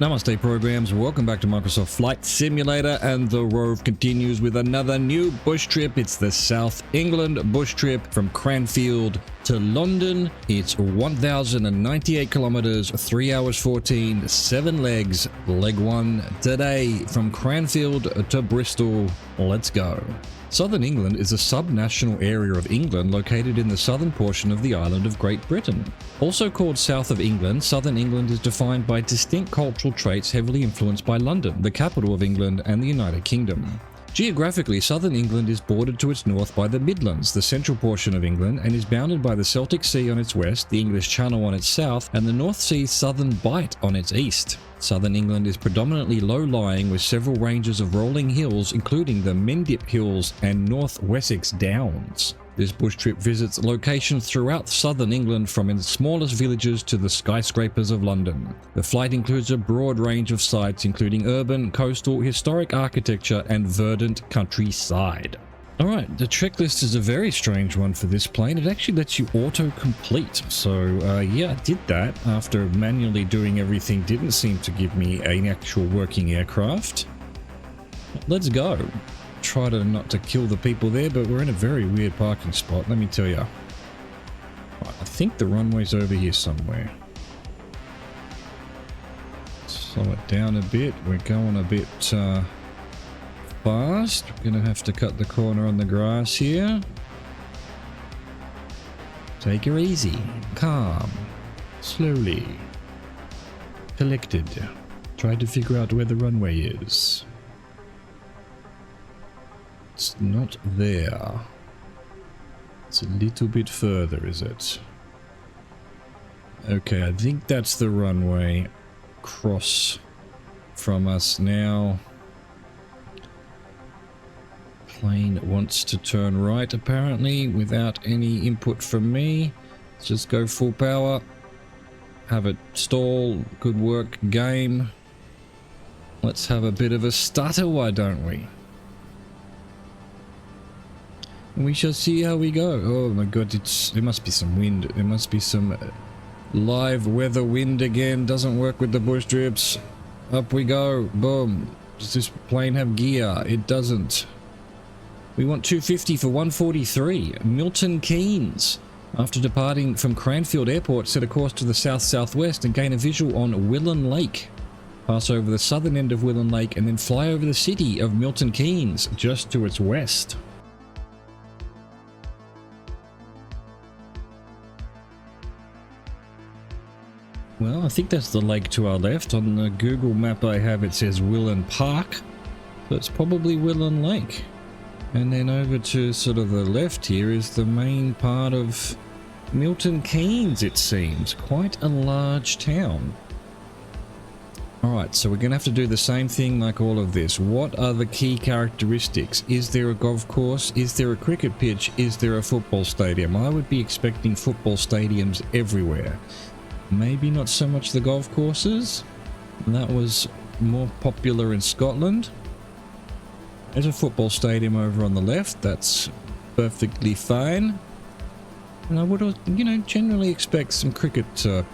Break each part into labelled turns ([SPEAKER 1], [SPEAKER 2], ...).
[SPEAKER 1] Namaste programs, welcome back to Microsoft Flight Simulator, and the Rove continues with another new bush trip. It's the South England bush trip from Cranfield to London. It's 1,098 kilometers, 3 hours 14, 7 legs. Leg 1 today from Cranfield to Bristol. Let's go. Southern England is a subnational area of England located in the southern portion of the island of Great Britain. Also called South of England, Southern England is defined by distinct cultural traits heavily influenced by London, the capital of England, and the United Kingdom. Geographically, Southern England is bordered to its north by the Midlands, the central portion of England, and is bounded by the Celtic Sea on its west, the English Channel on its south, and the North Sea Southern Bight on its east. Southern England is predominantly low-lying with several ranges of rolling hills, including the Mendip Hills and North Wessex Downs. This bush trip visits locations throughout southern England, from its smallest villages to the skyscrapers of London. The flight includes a broad range of sites, including urban, coastal, historic architecture, and verdant countryside. Alright, the checklist is a very strange one for this plane. It actually lets you auto-complete. So, yeah, I did that after manually doing everything. Didn't seem to give me an actual working aircraft. Let's go. Try to not to kill the people there, but we're in a very weird parking spot, let me tell you. Right, I think the runway's over here somewhere. Slow it down a bit. We're going a bit fast. We're gonna have to cut the corner on the grass here. Take her easy, calm, slowly, collected. Try to figure out where the runway is. It's not there. It's a little bit further, is it? Okay, I think that's the runway. Cross from us now. Plane wants to turn right, apparently, without any input from me. Let's just go full power. Have it stall. Good work, game. Let's have a bit of a stutter, why don't we? We shall see how we go. Oh my god, there must be some wind. There must be some live weather wind again. Doesn't work with the bush trips. Up we go. Boom. Does this plane have gear? It doesn't. We want 250 for 143. Milton Keynes. After departing from Cranfield Airport, set a course to the south-southwest and gain a visual on Willen Lake. Pass over the southern end of Willen Lake and then fly over the city of Milton Keynes, just to its west. Well, I think that's the lake to our left. On the Google map I have, it says Willen Park. So it's probably Willen Lake. And then over to sort of the left here is the main part of Milton Keynes, it seems. Quite a large town. Alright, so we're going to have to do the same thing like all of this. What are the key characteristics? Is there a golf course? Is there a cricket pitch? Is there a football stadium? I would be expecting football stadiums everywhere. Maybe not so much the golf courses. That was more popular in Scotland. There's a football stadium over on the left. That's perfectly fine. And I would, you know, generally expect some cricket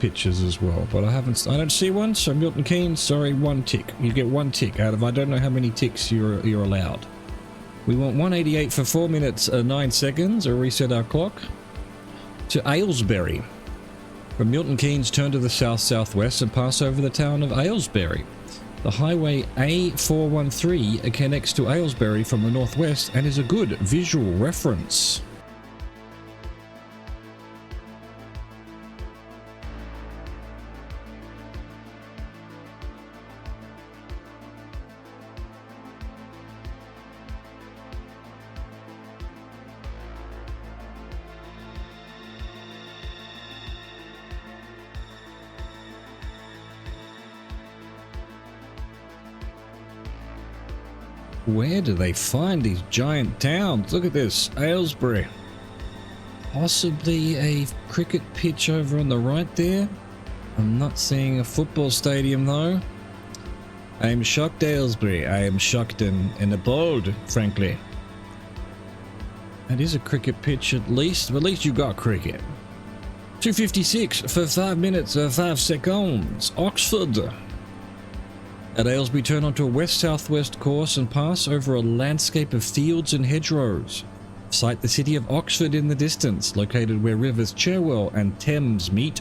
[SPEAKER 1] pitches as well. But I don't see one. So Milton Keynes, sorry, 1 tick. You get 1 tick out of I don't know how many ticks you're allowed. We want 188 for 4 minutes 9 seconds. Or reset our clock to Aylesbury. From Milton Keynes, turn to the south-southwest and pass over the town of Aylesbury. The highway A413 connects to Aylesbury from the northwest and is a good visual reference. Where do they find these giant towns? Look at this, Aylesbury. Possibly a cricket pitch over on the right there. I'm not seeing a football stadium though. I am shocked, Aylesbury. I am shocked and appalled, frankly. That is a cricket pitch at least. At least you got cricket. 256 for 5 minutes 5 seconds. Oxford. At Aylesbury, turn onto a west-southwest course and pass over a landscape of fields and hedgerows. Sight the city of Oxford in the distance, located where rivers Cherwell and Thames meet.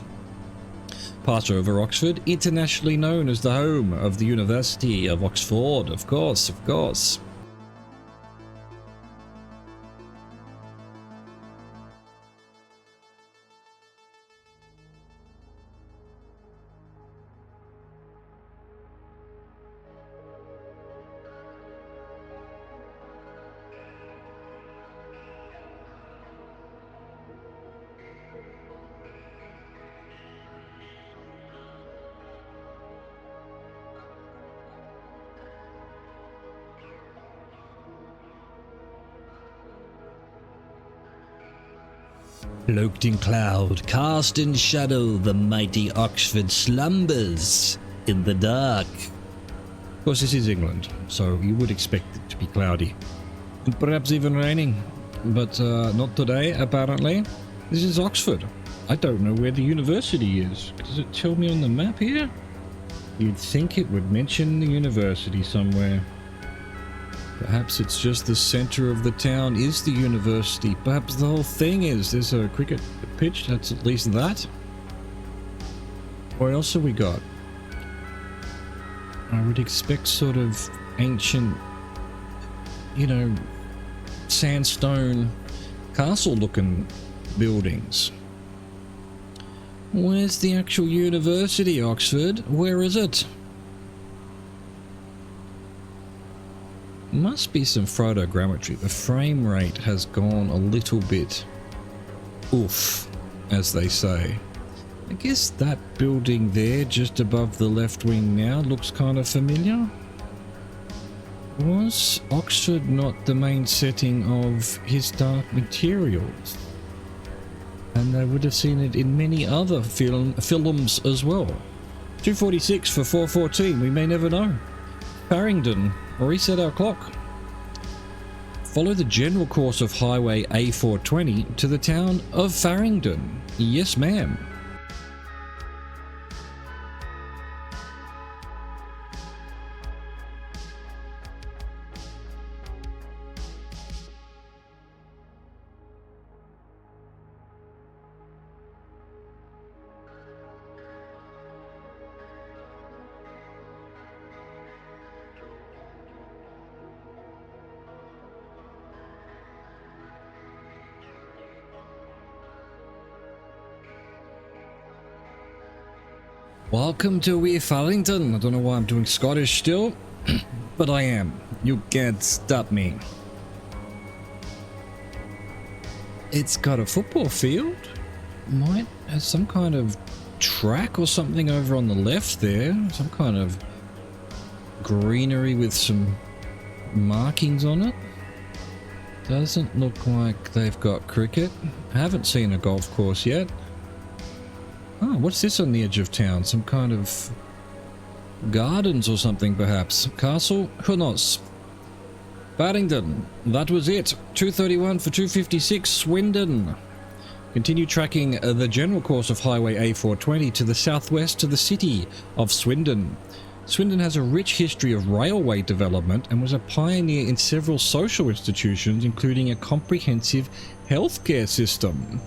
[SPEAKER 1] Pass over Oxford, internationally known as the home of the University of Oxford, of course, of course. Cloaked in cloud, cast in shadow, the mighty Oxford slumbers in the dark. Of course, this is England, so you would expect it to be cloudy. And perhaps even raining, but not today, apparently. This is Oxford. I don't know where the university is. Does it tell me on the map here? You'd think it would mention the university somewhere. Perhaps it's just the center of the town is the university. Perhaps the whole thing is. There's a cricket pitch, that's at least that. What else have we got? I would expect sort of ancient, you know, sandstone castle looking buildings. Where's the actual university, Oxford? Where is it? Must be some photogrammetry. The frame rate has gone a little bit oof, as they say. I guess that building there just above the left wing now looks kind of familiar. Was Oxford not the main setting of His Dark Materials? And they would have seen it in many other films as well. 246 for 414, we may never know. Farringdon, reset our clock. Follow the general course of Highway A420 to the town of Farringdon. Yes, ma'am. Welcome to wee Farringdon. I don't know why I'm doing Scottish still, but I am. You can't stop me. It's got a football field. Might have some kind of track or something over on the left there. Some kind of greenery with some markings on it. Doesn't look like they've got cricket. I haven't seen a golf course yet. Oh, what's this on the edge of town? Some kind of gardens or something, perhaps. Castle? Who knows? Farringdon. That was it. 231 for 256. Swindon. Continue tracking the general course of Highway A420 to the southwest to the city of Swindon. Swindon has a rich history of railway development and was a pioneer in several social institutions, including a comprehensive healthcare system.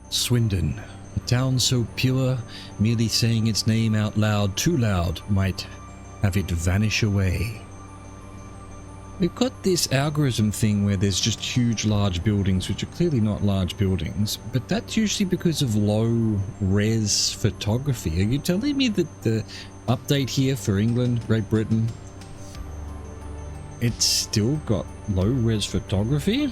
[SPEAKER 1] Swindon, a town so pure, merely saying its name out loud, too loud, might have it vanish away. We've got this algorithm thing where there's just huge large buildings, which are clearly not large buildings, but that's usually because of low res photography. Are you telling me that the update here for England, Great Britain, it's still got low res photography?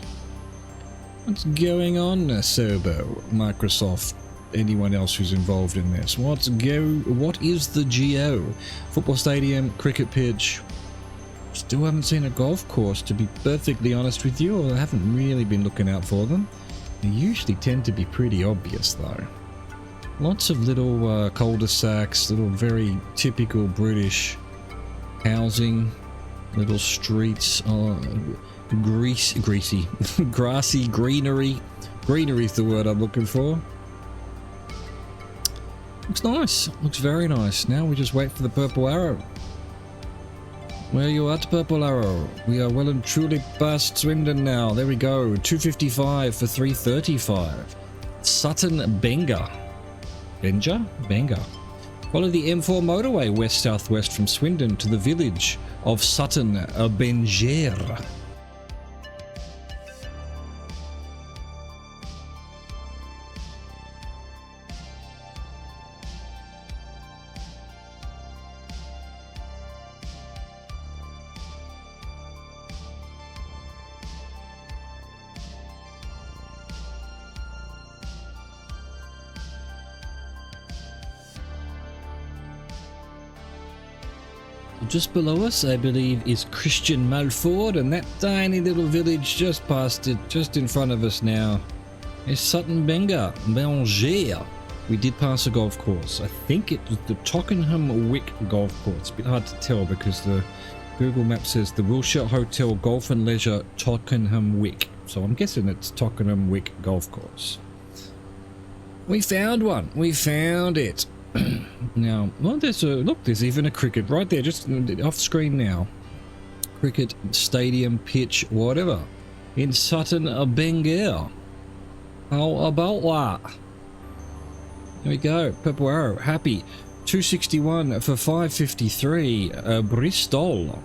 [SPEAKER 1] What's going on, Serbo, Microsoft, anyone else who's involved in this? What is the GO? Football stadium, cricket pitch. Still haven't seen a golf course, to be perfectly honest with you, or I haven't really been looking out for them. They usually tend to be pretty obvious though. Lots of little cul-de-sacs, little very typical British housing, little streets, greasy, grassy greenery. Greenery is the word I'm looking for. Looks nice. Looks very nice. Now we just wait for the purple arrow. Where are you at, purple arrow? We are well and truly past Swindon now. There we go. 255 for 335. Sutton Benga. Benga. Follow the M4 motorway west-southwest from Swindon to the village of Sutton Benga. Just below us, I believe, is Christian Malford, and that tiny little village just past it, just in front of us now, is Sutton Benga. We did pass a golf course. I think it was the Tockenham Wick Golf Course. A bit hard to tell because the Google map says the Wilshire Hotel Golf and Leisure Tockenham Wick. So I'm guessing it's Tockenham Wick Golf Course. We found one. We found it. Now, well, there's even a cricket right there, just off screen now. Cricket stadium, pitch, whatever, in Sutton Benga. How about that? There we go. Purple arrow, happy. 261 for 553. Bristol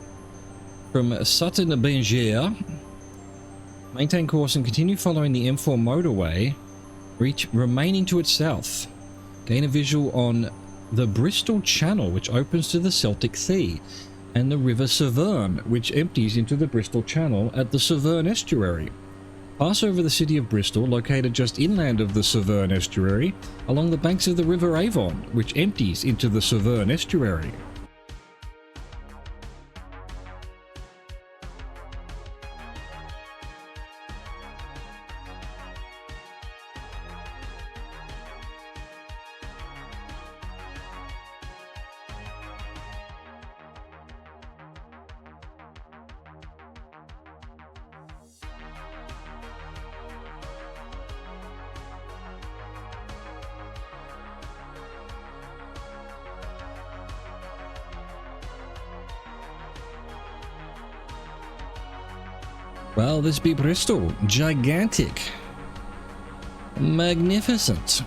[SPEAKER 1] from Sutton Benga. Maintain course and continue following the M4 motorway, remaining to its south. Gain a visual on the Bristol Channel, which opens to the Celtic Sea, and the River Severn, which empties into the Bristol Channel at the Severn Estuary. Pass over the city of Bristol, located just inland of the Severn Estuary, along the banks of the River Avon, which empties into the Severn Estuary. Well, this be Bristol. Gigantic. Magnificent.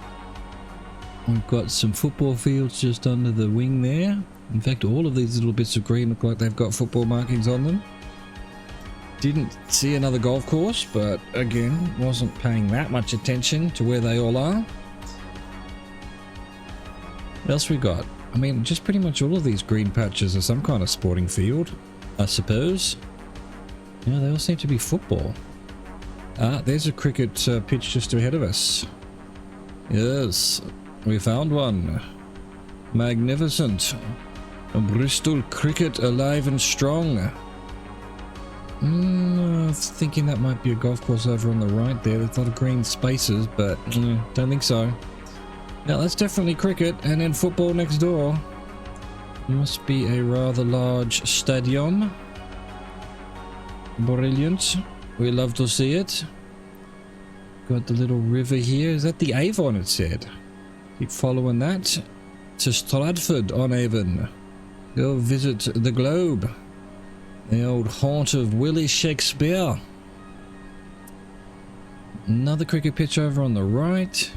[SPEAKER 1] We've got some football fields just under the wing there. In fact, all of these little bits of green look like they've got football markings on them. Didn't see another golf course, but again, wasn't paying that much attention to where they all are. What else we got? I mean, just pretty much all of these green patches are some kind of sporting field, I suppose. Yeah, they all seem to be football. Ah, there's a cricket pitch just ahead of us. Yes, we found one. Magnificent. Bristol cricket alive and strong. I was thinking that might be a golf course over on the right there. There's a lot of green spaces, but don't think so. Yeah, that's definitely cricket, and then football next door. Must be a rather large stadium. Brilliant. We love to see it. Got the little river here. Is that the Avon, it said? Keep following that to Stratford on Avon. Go visit the Globe. The old haunt of Willie Shakespeare. Another cricket pitch over on the right.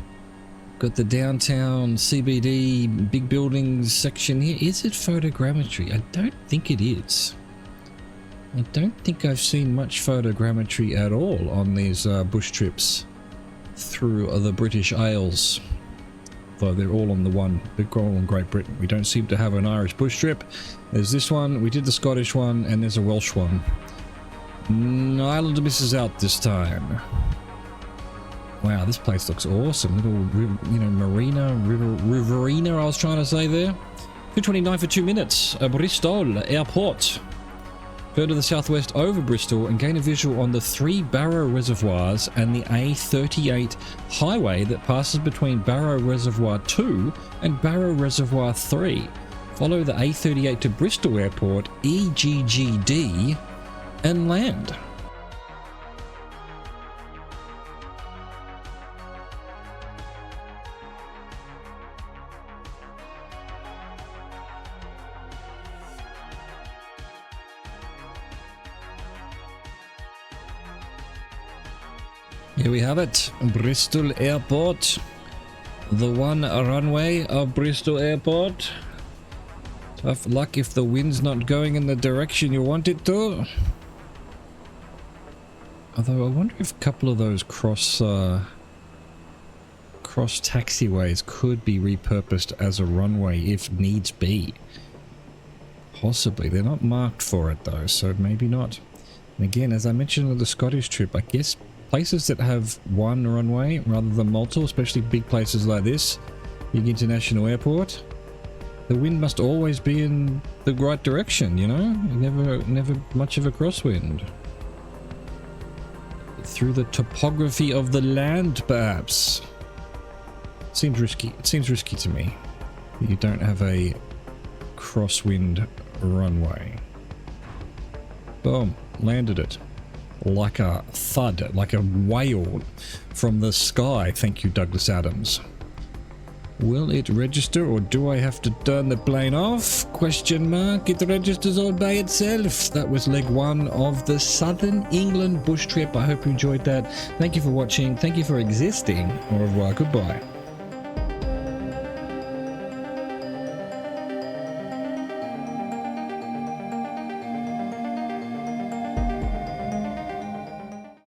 [SPEAKER 1] Got the downtown CBD big buildings section here. Is it photogrammetry? I don't think it is. I don't think I've seen much photogrammetry at all on these bush trips through the British Isles. Though they're all on the one. They're all on Great Britain. We don't seem to have an Irish bush trip. There's this one, we did the Scottish one, and there's a Welsh one. Ireland misses out this time. Wow, this place looks awesome. Little, riverina I was trying to say there. 229 for 2 minutes. Bristol Airport. Go to the southwest over Bristol and gain a visual on the 3 Barrow Reservoirs and the A38 highway that passes between Barrow Reservoir 2 and Barrow Reservoir 3. Follow the A38 to Bristol Airport, EGGD, and land. Here we have it, Bristol Airport, the one runway of Bristol Airport. Tough luck if the wind's not going in the direction you want it to. Although I wonder if a couple of those cross taxiways could be repurposed as a runway if needs be. Possibly. They're not marked for it though, so maybe not. And again, as I mentioned on the Scottish trip, I guess places that have one runway rather than multiple, especially big places like this, big international airport, the wind must always be in the right direction, you know? Never much of a crosswind. Through the topography of the land, perhaps. Seems risky. It seems risky to me. You don't have a crosswind runway. Boom. Landed it. Like a thud, like a whale from the sky. Thank you, Douglas Adams. Will it register or do I have to turn the plane off? Question mark. It registers all by itself. That was leg one of the Southern England bush trip. I hope you enjoyed that. Thank you for watching. Thank you for existing. Au revoir. Goodbye.